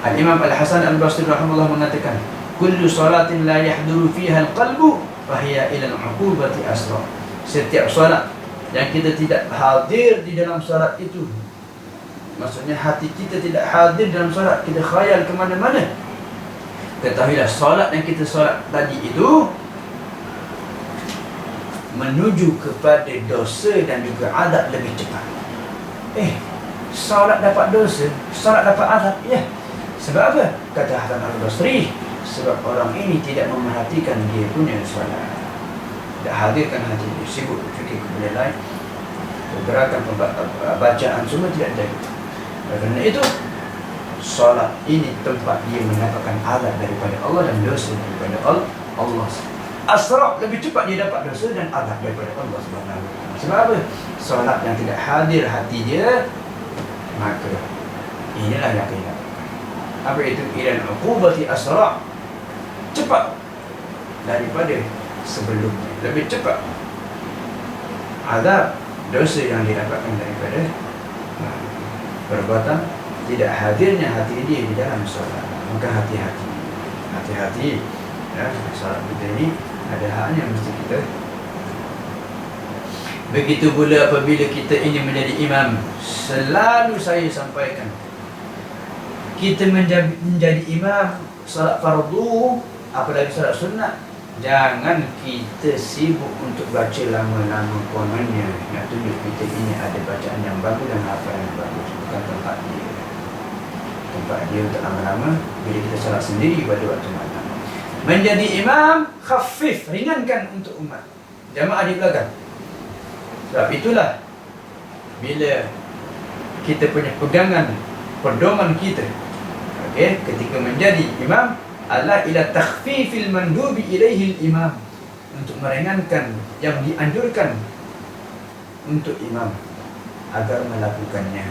Al-Imam Al-Hasan Al-Basri rahimahullah mengatakan, kullu salatin la yahduru fiha al-qalbu fahiya ila al-uqubati asra. Setiap solat yang kita tidak hadir di dalam solat itu, maksudnya hati kita tidak hadir dalam solat, kita khayal ke mana-mana, ketahuilah solat yang kita solat tadi itu menuju kepada dosa dan juga azab lebih cepat. Solat dapat dosa, solat dapat azab. Ya. Sebab apa? Kata Hasan Al-Basri, sebab orang ini tidak memerhatikan dia punya solat. Tidak hadirkan hati dia, sibuk fikir kepada lain, pergerakan bacaan semua tidak ada. Kerana itu solat ini tempat dia mendapatkan azab daripada Allah dan dosa daripada Allah. Asra', lebih cepat dia dapat dosa dan azab daripada Allah Subhanahu Wa Taala. Sebab apa? Solat yang tidak hadir hati dia, maka inilah yang kita. Apa itu? Ilan uqubati asra', cepat daripada sebelumnya, lebih cepat azab dosa yang didapatkan daripada perbuatan tidak hadirnya hati dia di dalam solat. Maka hati-hati ya, solat kita ini ada haknya mesti kita. Begitu pula apabila kita ingin menjadi imam, selalu saya sampaikan, kita menjadi imam solat fardu, apalagi solat sunat, jangan kita sibuk untuk baca lama-lama kononnya nak tunjuk kita ini ada bacaan yang bagus dan hafalan yang bagus. Bukan tempat dia. Tempat dia untuk lama-lama bila kita solat sendiri pada waktu malam. Menjadi imam khafif, ringankan untuk umat. Jamaah di belakang. Sebab itulah bila kita punya pegangan, pedoman kita, ketika menjadi imam adalah ila takhfifil mandubi ilaihi imam, untuk meringankan yang dianjurkan untuk imam agar melakukannya.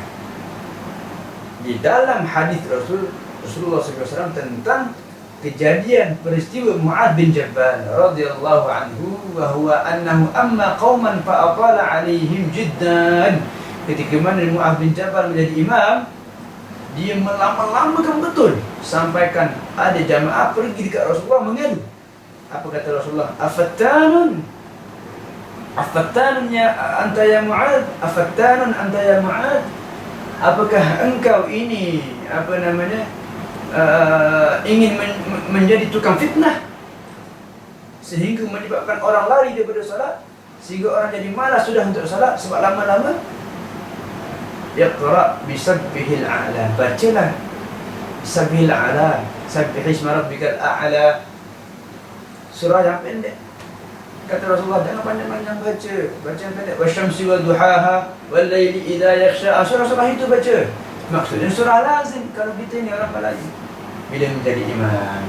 Di dalam hadis Rasulullah SAW tentang kejadian peristiwa Mu'adz bin Jabal radhiyallahu anhu, wa huwa annahu amma qauman fa aqala alaihim jiddan, ketika mana Mu'adz bin Jabal menjadi imam, dia melama-lamakan betul, sampaikan ada jamaah pergi dekat Rasulullah mengadu. Apa kata Rasulullah? Afattanun ya anta ya Mu'adz, afattanun anta ya Mu'adz, apakah engkau ini ingin menjadi tukang fitnah sehingga menyebabkan orang lari daripada salat, sehingga orang jadi malas sudah untuk salat sebab lama-lama. Iqra' bisabbihil a'la, bacalah sabbihil a'la, sabbih isma rabbikal a'la, surah yang pendek. Kata Rasulullah, jangan panjang-panjang baca. Baca yang pendek. Wasyamsi wa duhaha wal laili idza yakhsha. Surah-surah itu baca. Maksudnya surah lazim kalau kita ni orang Melayu. Bila menjadi imam,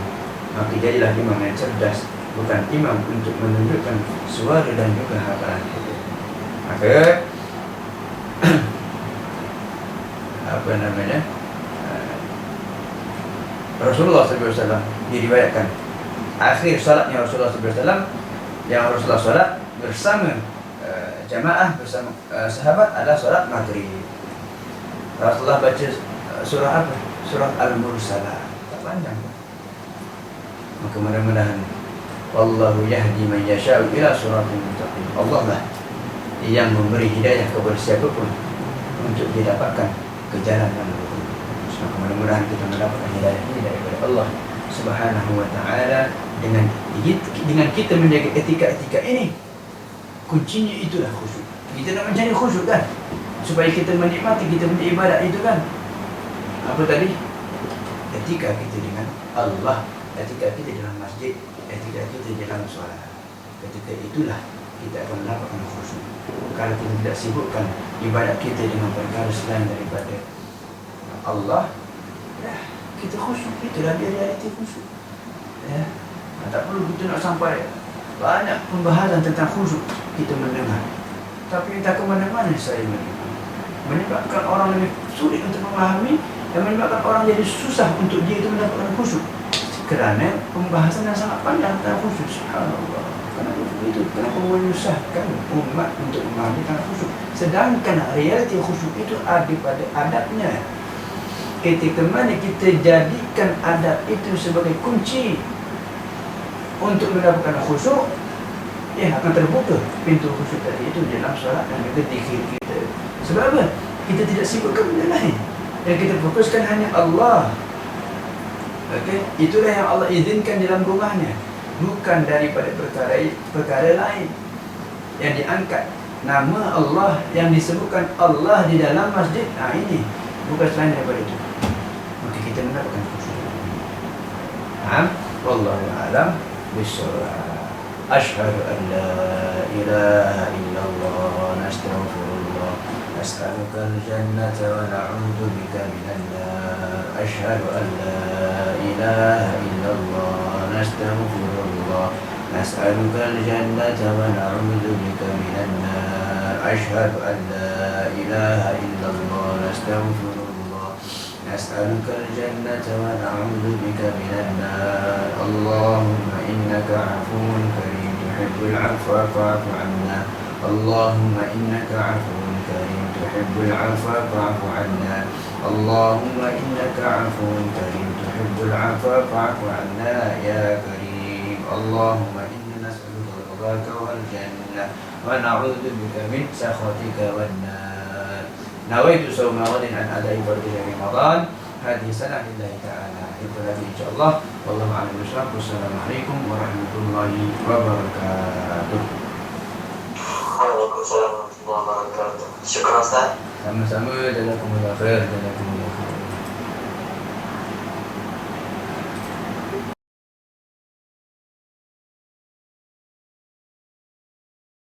maka jadilah imam yang cerdas, bukan imam untuk menunjukkan suara dan juga hafalan kita. Maka apa namanya? Rasulullah SAW diriwayatkan akhir salatnya Rasulullah SAW yang Rasulullah salat bersama jamaah bersama sahabat adalah salat maghrib. Rasulullah baca surah apa? Surah Al-Mursalah. Tak panjang. Maka mudah-mudahan wallahu yahdi man yasha'u ila siratal mustaqim. Allah lah yang memberi hidayah kepada siapapun untuk didapatkan ke jalan yang lurus. Maka mudah-mudahan kita mendapatkan hidayah ini daripada Allah Subhanahu wa taala dengan kita menjaga etika-etika ini. Kuncinya itulah khusyuk. Kita nak mencari khusyuk kan, supaya kita menikmati kita punya ibadat itu kan. Apa tadi? Etika kita dengan Allah, etika kita dalam masjid, etika kita dalam solat. Ketika itulah kita akan mendapatkan khusyuk. Kalau kita tidak sibukkan ibadat kita dengan perkara selain daripada Allah, ya, kita khusyuk. Itulah dia realiti khusyuk. Ya, tak perlu kita nak sampai banyak pembahasan tentang khusyuk kita mendengar, tapi entah ke mana-mana saya mendengar, menyebabkan orang lebih sulit untuk memahami dan menyebabkan orang jadi susah untuk dia itu mendapatkan khusyuk kerana pembahasan yang sangat panjang tentang khusyuk. Subhanallah, kenapa begitu? Kenapa menyusahkan umat untuk memahami tentang khusyuk, sedangkan realiti khusyuk itu ada pada adabnya. Ketika mana kita jadikan adab itu sebagai kunci untuk mendapatkan khusyuk, ya akan terbuka pintu khusyuk tadi itu dalam solat dan juga zikir kita. Sebab apa? Kita tidak sibukkan benda lain dan kita fokuskan hanya Allah. Okey, itulah yang Allah izinkan dalam rumahnya, bukan daripada perkara lain yang diangkat nama Allah, yang disebutkan Allah di dalam masjid. Ini bukan selain daripada itu, maka kita mendapatkan khusyuk. Wallahu a'lam bishawab. Asyhadu an la ilaha illallah, nastaghfirullah, nas'aluka al-jannata wa na'udzu bika minan nar. Asyhadu an la ilaha illallah, nastaghfirullah, nas'aluka al-jannata wa na'udzu bika minan nar. Asyhadu an la ilaha illallah, nastaghfirullah, nas'aluka al-jannata wa na'udzu bika minan nar. Allahumma innaka 'afuwun karim tuhibbul 'afwa fa'fu 'anna. Allahumma innaka 'afuwun karim tuhibbul 'afwa fa'fu 'anna. Allahumma innaka 'afuwun karim tuhibbul 'afwa fa'fu 'anna ya karim. Allahumma inna nas'aluka ridhaka wal jannah wa na'udzu bika min sakhatika wan nar. Nawaitu sawma ghadin an adai fardhi Ramadan hadhihi sanah lillahi ta'ala. Itu lagi insyaallah. Wallahu a'lam bishawab. Wassalamualaikum warahmatullahi wabarakatuh. Waalaikumsalam warahmatullahi wabarakatuh. Syukur Ustaz. Sama-sama. Jazakumullah khair. Jazakumullah khair.